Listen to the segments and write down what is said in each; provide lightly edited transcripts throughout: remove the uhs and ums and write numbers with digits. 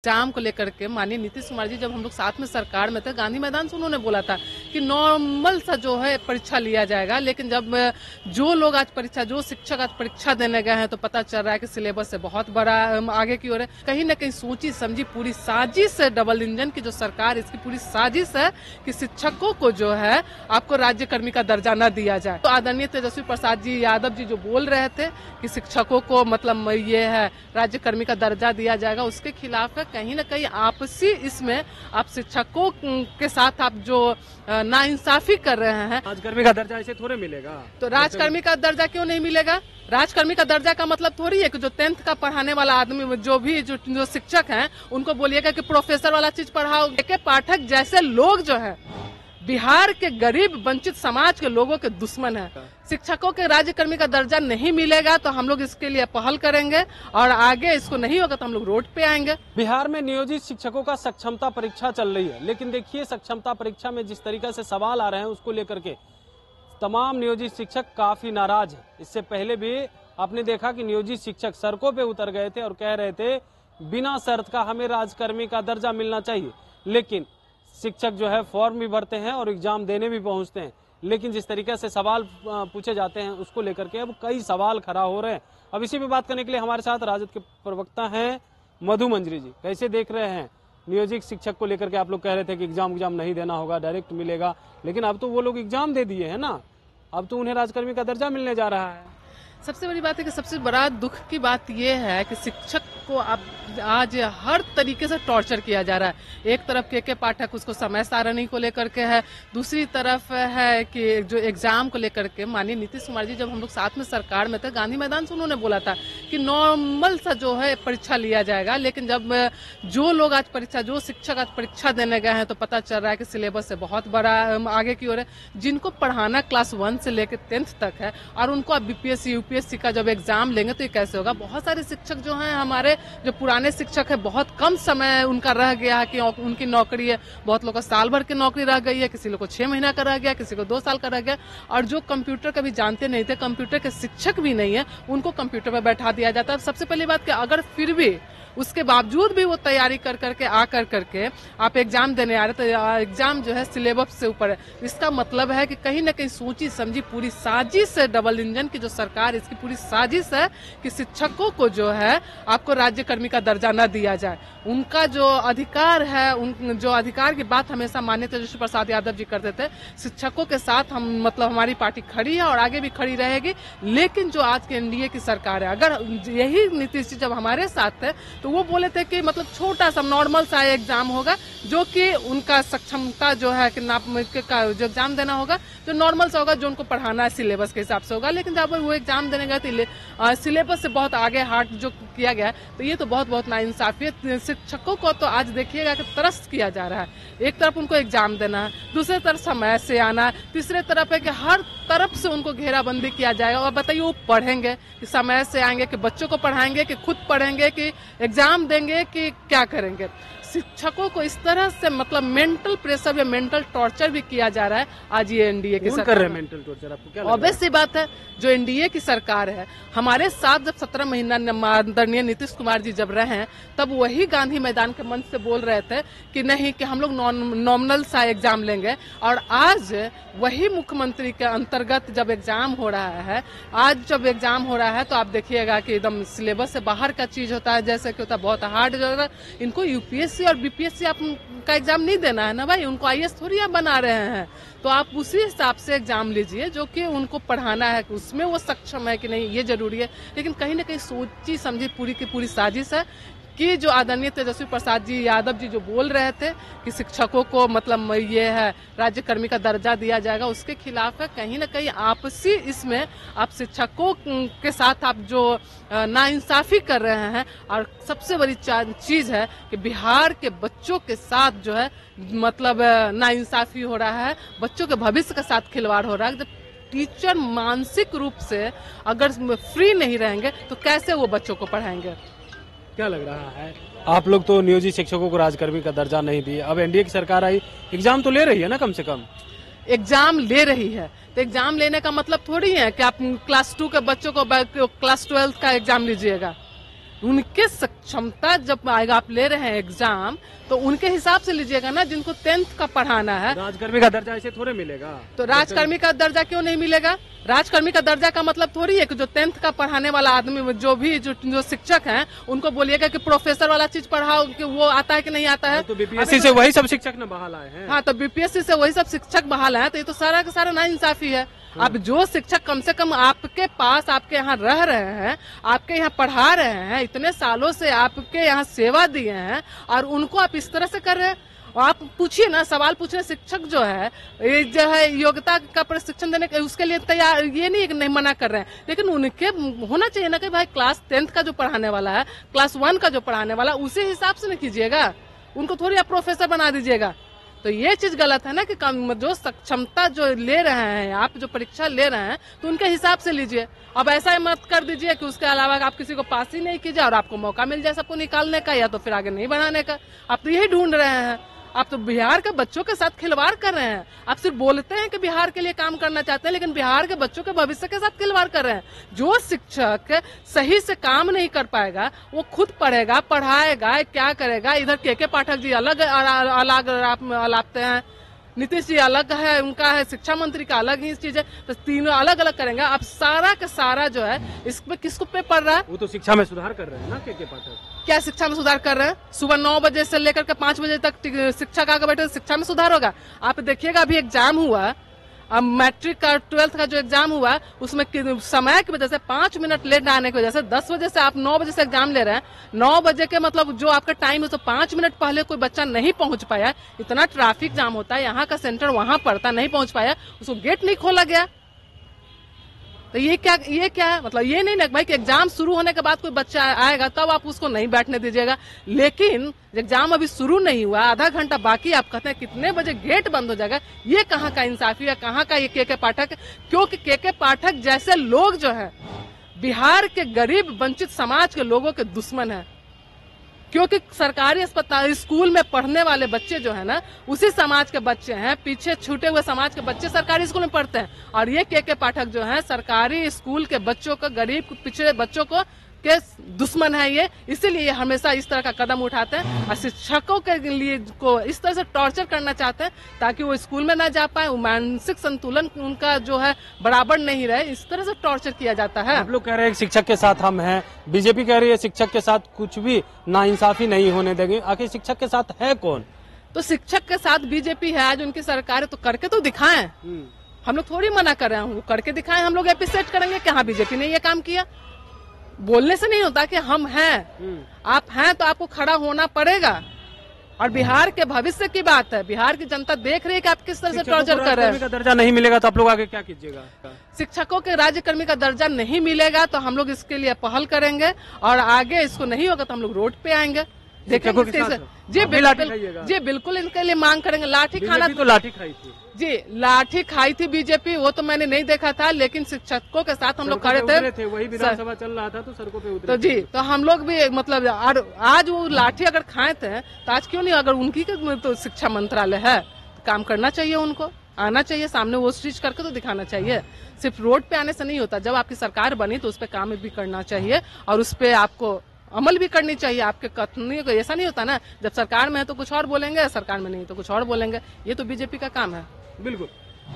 Exam को लेकर के माननीय नीतीश कुमार जी जब हम लोग साथ में सरकार में थे, गांधी मैदान से उन्होंने बोला था कि नॉर्मल सा जो है परीक्षा लिया जाएगा। लेकिन जब जो लोग आज जो शिक्षक आज परीक्षा देने गए हैं तो पता चल रहा है कि सिलेबस से बहुत बड़ा आगे की ओर है। कहीं न कहीं सोची समझी पूरी साजिश है, डबल इंजन की जो सरकार, इसकी पूरी साजिश है कि शिक्षकों को जो है आपको राज्य कर्मी का दर्जा न दिया जाए। तो आदरणीय तेजस्वी प्रसाद जी यादव जी जो बोल रहे थे कि शिक्षकों को मतलब ये है राज्य कर्मी का दर्जा दिया जाएगा, उसके खिलाफ है। कहीं न कहीं आपसी इसमें आप शिक्षकों के साथ आप जो नाइंसाफी कर रहे हैं। राजकर्मी का दर्जा ऐसे थोड़े मिलेगा। तो राजकर्मी का दर्जा क्यों नहीं मिलेगा? राजकर्मी का दर्जा का मतलब थोड़ी है कि जो 10th का पढ़ाने वाला आदमी जो शिक्षक हैं उनको बोलिएगा कि प्रोफेसर वाला चीज पढ़ाओ। के पाठक जैसे लोग जो है बिहार के गरीब वंचित समाज के लोगों के दुश्मन है। शिक्षकों के राज्यकर्मी का दर्जा नहीं मिलेगा तो हम लोग इसके लिए पहल करेंगे और आगे इसको नहीं होगा तो हम लोग रोड पे आएंगे। बिहार में नियोजित शिक्षकों का सक्षमता परीक्षा चल रही है, लेकिन देखिए सक्षमता परीक्षा में जिस तरीके से सवाल आ रहे हैं उसको लेकर के तमाम नियोजित शिक्षक काफी नाराज है। इससे पहले भी आपने देखा कि नियोजित शिक्षक सड़कों पे उतर गए थे और कह रहे थे बिना शर्त का हमें राजकर्मी का दर्जा मिलना चाहिए। लेकिन शिक्षक जो है फॉर्म भी भरते हैं और एग्जाम देने भी पहुंचते हैं, लेकिन जिस तरीके से सवाल पूछे जाते हैं उसको लेकर के अब कई सवाल खड़ा हो रहे हैं। अब इसी पे बात करने के लिए हमारे साथ राजद के प्रवक्ता हैं मधु मंजरी जी। कैसे देख रहे हैं नियोजित शिक्षक को लेकर के? आप लोग कह रहे थे कि एग्जाम नहीं देना होगा, डायरेक्ट मिलेगा, लेकिन अब तो वो लोग एग्जाम दे दिए है ना, अब तो उन्हें राजकर्मी का दर्जा मिलने जा रहा है। सबसे बड़ी बात है कि सबसे बड़ा दुख की बात यह है कि शिक्षक को अब आज हर तरीके से टॉर्चर किया जा रहा है। एक तरफ के पाठक उसको समय सारणी को लेकर के है, दूसरी तरफ है कि जो एग्जाम को लेकर के माननीय नीतीश कुमार जी जब हम लोग साथ में सरकार में थे, गांधी मैदान से उन्होंने बोला था कि नॉर्मल सा जो है परीक्षा लिया जाएगा। लेकिन जब जो लोग जो शिक्षक आज परीक्षा देने गए हैं तो पता चल रहा है कि सिलेबस से बहुत बड़ा आगे की ओर है। जिनको पढ़ाना क्लास 1 से लेकर 10th तक है और उनको अब बीपीएससी यूपीएससी का जब एग्जाम लेंगे तो ये कैसे होगा? बहुत सारे शिक्षक जो हैं हमारे जो पुराने शिक्षक है, बहुत कम समय उनका रह गया है कि उनकी नौकरी है। बहुत लोग का साल भर की नौकरी रह गई है, किसी लोग को 6 महीना का रह गया, किसी को 2 साल का रह गया। और जो कंप्यूटर का भी जानते नहीं थे, कंप्यूटर के शिक्षक भी नहीं है, उनको कंप्यूटर पर बैठा दिया जाता है। सबसे पहली बात कि अगर फिर भी उसके बावजूद भी वो तैयारी कर करके आप एग्जाम देने आ रहे तो एग्जाम जो है सिलेबस से ऊपर है। इसका मतलब है कि कहीं न कहीं सोची समझी पूरी साजिश है, डबल इंजन की जो सरकार, इसकी पूरी साजिश है कि शिक्षकों को जो है आपको राज्य कर्मी का दर्जा न दिया जाए। उनका जो अधिकार है, जो अधिकार की बात हमेशा माननीय तेजस्वी प्रसाद यादव जी करते थे, शिक्षकों के साथ हम हमारी पार्टी खड़ी है और आगे भी खड़ी रहेगी। लेकिन जो आज के एनडीए की सरकार है, अगर यही नीतीश जी जब हमारे साथ थे तो वो बोले थे कि मतलब छोटा सा नॉर्मल सा एग्जाम होगा जो कि उनका सक्षमता जो है कि जो एग्जाम देना होगा जो नॉर्मल सा होगा, जो उनको पढ़ाना है सिलेबस के हिसाब से होगा। लेकिन जब वो एग्जाम देने गए थे सिलेबस से बहुत आगे हार्ड जो किया गया है तो ये तो बहुत नाइंसाफी है। शिक्षकों को तो आज देखिएगा कि तरस किया जा रहा है। एक तरफ उनको एग्जाम देना है, दूसरी तरफ समय से आना है, तीसरे तरफ है कि हर तरफ से उनको घेराबंदी किया जाएगा। और बताइए वो पढ़ेंगे कि समय से आएंगे कि बच्चों को पढ़ाएंगे कि खुद पढ़ेंगे कि एग्जाम देंगे कि क्या करेंगे? शिक्षकों को इस तरह से मतलब मेंटल प्रेशर या मेंटल टॉर्चर भी किया जा रहा है। आज ये एनडीए की सरकार कर रहे हैं मेंटल टॉर्चर, आपको क्या लगता है? ऑब्वियस सी बात है, जो एनडीए की सरकार है हमारे साथ जब 17 महीना आदरणीय नीतीश कुमार जी जब रहे तब वही गांधी मैदान के मंच से बोल रहे थे कि नहीं कि हम लोग नॉमिनल सा एग्जाम लेंगे। और आज वही मुख्यमंत्री के अंतर्गत जब एग्जाम हो रहा है, आज जब एग्जाम हो रहा है तो आप देखिएगा कि एकदम सिलेबस से बाहर का चीज होता है, जैसे कि होता है बहुत हार्ड। इनको यूपीएससी और बीपीएससी का एग्जाम नहीं देना है ना भाई, उनको आईएएस थोड़ी आप बना रहे हैं। तो आप उसी हिसाब से एग्जाम लीजिए जो कि उनको पढ़ाना है, उसमें वो सक्षम है कि नहीं, ये जरूरी है। लेकिन कहीं ना कहीं सोची समझी पूरी की पूरी साजिश है कि जो आदरणीय तेजस्वी प्रसाद जी यादव जी जो बोल रहे थे कि शिक्षकों को मतलब ये है राज्य कर्मी का दर्जा दिया जाएगा, उसके खिलाफ है। कहीं ना कहीं आपसी इसमें आप शिक्षकों के साथ आप जो नाइंसाफी कर रहे हैं। और सबसे बड़ी चीज है कि बिहार के बच्चों के साथ जो है मतलब नाइंसाफी हो रहा है, बच्चों के भविष्य के साथ खिलवाड़ हो रहा है। जब टीचर मानसिक रूप से अगर फ्री नहीं रहेंगे तो कैसे वो बच्चों को पढ़ाएंगे? क्या लग रहा है? आप लोग तो नियोजित शिक्षकों को राजकर्मी का दर्जा नहीं दिए, अब एनडीए की सरकार आई, एग्जाम तो ले रही है ना? कम से कम एग्जाम ले रही है तो एग्जाम लेने का मतलब थोड़ी है कि आप क्लास 2 के बच्चों को क्लास 12 का एग्जाम लीजिएगा। उनके क्षमता जब आएगा, आप ले रहे हैं एग्जाम तो उनके हिसाब से लीजिएगा ना, जिनको 10th का पढ़ाना है। राजकर्मी का दर्जा ऐसे थोड़े मिलेगा। तो राजकर्मी का दर्जा क्यों नहीं मिलेगा? राजकर्मी का दर्जा का मतलब थोड़ी है कि जो 10th का पढ़ाने वाला आदमी, जो शिक्षक हैं, उनको बोलिएगा कि प्रोफेसर वाला चीज पढ़ाओ, कि वो आता है कि नहीं आता है। तो बीपीएससी से वही सब शिक्षक न बहाल आए हैं। हाँ, तो बीपीएससी से वही सब शिक्षक बहाल है, तो ये तो सारा का सारा नाइंसाफी है। अब जो शिक्षक कम से कम आपके पास, आपके यहाँ रह रहे हैं, आपके यहाँ पढ़ा रहे हैं, इतने सालों से आपके यहाँ सेवा दिए हैं, और उनको आप इस तरह से कर रहे हैं। आप पूछिए ना, सवाल पूछने शिक्षक जो है, ये जो है योग्यता का प्रशिक्षण देने के उसके लिए तैयार, ये नहीं मना कर रहे हैं, लेकिन उनके होना चाहिए ना कि भाई क्लास 10th का जो पढ़ाने वाला है, क्लास 1 का जो पढ़ाने वाला, उसी हिसाब से न कीजिएगा, उनको थोड़ी आप प्रोफेसर बना दीजिएगा। तो ये चीज गलत है ना कि जो क्षमता जो ले रहे हैं आप, जो परीक्षा ले रहे हैं, तो उनके हिसाब से लीजिए। अब ऐसा मत कर दीजिए कि उसके अलावा आप किसी को पास ही नहीं कीजिए और आपको मौका मिल जाए सबको निकालने का, या तो फिर आगे नहीं बढ़ाने का। आप तो यही ढूंढ रहे हैं। आप तो बिहार के बच्चों के साथ खिलवाड़ कर रहे हैं। आप सिर्फ बोलते हैं कि बिहार के लिए काम करना चाहते हैं, लेकिन बिहार के बच्चों के भविष्य के साथ खिलवाड़ कर रहे हैं। जो शिक्षक सही से काम नहीं कर पाएगा, वो खुद पढ़ेगा, पढ़ाएगा, क्या करेगा। इधर के पाठक जी अलग अलापते हैं, नीतीश जी अलग है, उनका है, शिक्षा मंत्री का अलग ही चीज है, तो तीनों अलग अलग करेंगे। अब सारा का सारा जो है इस पे किसको पे पड़ रहा है? वो तो शिक्षा में सुधार कर रहे हैं ना के पाठक। क्या शिक्षा में सुधार कर रहे हैं? सुबह 9 बजे से लेकर के 5 बजे तक शिक्षक आकर बैठे, शिक्षा में सुधार होगा? आप देखिएगा, अभी एग्जाम हुआ, अब मैट्रिक का 12th का जो एग्जाम हुआ, उसमें समय की वजह से 5 मिनट लेट आने की वजह से 10 बजे से आप 9 बजे से एग्जाम ले रहे हैं। 9 बजे के मतलब जो आपका टाइम है, तो 5 मिनट पहले कोई बच्चा नहीं पहुंच पाया। इतना ट्रैफिक जाम होता है, यहाँ का सेंटर वहां पड़ता, नहीं पहुंच पाया, उसको गेट नहीं खोला गया। तो ये क्या है? मतलब ये नहीं ना भाई कि एग्जाम शुरू होने के बाद कोई बच्चा आएगा तब आप उसको नहीं बैठने दीजिएगा, लेकिन एग्जाम अभी शुरू नहीं हुआ, आधा घंटा बाकी, आप कहते हैं कितने बजे गेट बंद हो जाएगा। ये कहाँ का इंसाफी है? कहाँ का ये के पाठक? क्योंकि के पाठक जैसे लोग जो है बिहार के गरीब वंचित समाज के लोगों के दुश्मन है। क्योंकि सरकारी अस्पताल, स्कूल में पढ़ने वाले बच्चे जो है ना, उसी समाज के बच्चे हैं, पीछे छूटे हुए समाज के बच्चे सरकारी स्कूल में पढ़ते हैं। और ये के पाठक जो है सरकारी स्कूल के बच्चों को, गरीब पिछड़े बच्चों को के दुश्मन है ये, इसीलिए ये हमेशा इस तरह का कदम उठाते हैं और शिक्षकों के लिए को इस तरह से टॉर्चर करना चाहते हैं ताकि वो स्कूल में ना जा पाए, वो मानसिक संतुलन उनका जो है बराबर नहीं रहे, इस तरह से टॉर्चर किया जाता है। आप लोग कह रहे हैं शिक्षक के साथ हम हैं, बीजेपी कह रही है शिक्षक के साथ कुछ भी नाइंसाफी नहीं होने देंगे। आखिर शिक्षक के साथ है कौन? तो शिक्षक के साथ बीजेपी है, आज उनकी सरकार है, तो करके तो दिखाएं। हम लोग थोड़ी मना कर रहे हैं, करके दिखाएं। हम लोग एप्रिशिएट करेंगे कि हाँ बीजेपी ने ये काम किया। बोलने से नहीं होता कि हम हैं, आप हैं तो आपको खड़ा होना पड़ेगा। और बिहार के भविष्य की बात है, बिहार की जनता देख रही है कि आप किस तरह से टॉर्चर कर रहे हैं। का दर्जा नहीं मिलेगा तो आप लोग आगे क्या कीजिएगा? शिक्षकों के राज्यकर्मी का दर्जा नहीं मिलेगा तो हम लोग इसके लिए पहल करेंगे, और आगे इसको नहीं होगा तो हम लोग रोड पे आएंगे। जी बिल्कुल इनके लिए मांग करेंगे। लाठी खाना तो लाठी खाई थी जी, लाठी खाई थी बीजेपी, वो तो मैंने नहीं देखा था, लेकिन शिक्षकों के साथ हम लोग खड़े थे। वही विधानसभा चल रहा था तो सड़कों पे उतरे तो जी, तो हम लोग भी मतलब आज वो लाठी अगर खाए थे तो आज क्यों नहीं? अगर उनकी तो शिक्षा मंत्रालय है तो काम करना चाहिए, उनको आना चाहिए सामने, वो चीज करके तो दिखाना चाहिए। सिर्फ रोड पे आने से नहीं होता, जब आपकी सरकार बनी तो उस पर काम भी करना चाहिए और उस पर आपको अमल भी करनी चाहिए। आपके कथनी को ऐसा नहीं होता ना, जब सरकार में है तो कुछ और बोलेंगे, सरकार में नहीं तो कुछ और बोलेंगे। ये तो बीजेपी का काम है। बिल्कुल।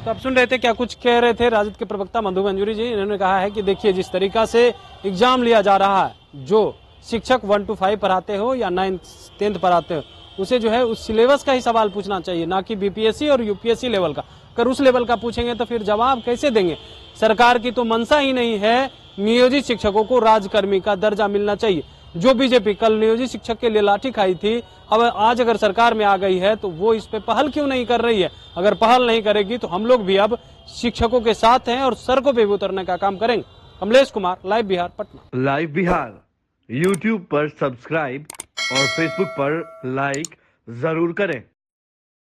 तो आप सुन रहे थे क्या कुछ कह रहे थे राजद के प्रवक्ता मधु मंजूरी जी। इन्होंने कहा है कि देखिए जिस तरीका से एग्जाम लिया जा रहा है, जो शिक्षक 1 to 5 पढ़ाते हो या 9th 10th पढ़ाते हो, उसे जो है उस सिलेबस का ही सवाल पूछना चाहिए, ना कि बीपीएससी और यूपीएससी लेवल का। अगर उस लेवल का पूछेंगे तो फिर जवाब कैसे देंगे? सरकार की तो मंशा ही नहीं है, नियोजित शिक्षकों को राजकर्मी का दर्जा मिलना चाहिए। जो बीजेपी कल नियोजित शिक्षक के लिए लाठी खाई थी, अब आज अगर सरकार में आ गई है तो वो इस पे पहल क्यों नहीं कर रही है? अगर पहल नहीं करेगी तो हम लोग भी अब शिक्षकों के साथ हैं और सड़कों पे भी उतरने का काम करेंगे। Kamlesh Kumar, live Bihar, Patna. Live Bihar YouTube पर सब्सक्राइब और फेसबुक पर लाइक जरूर करें।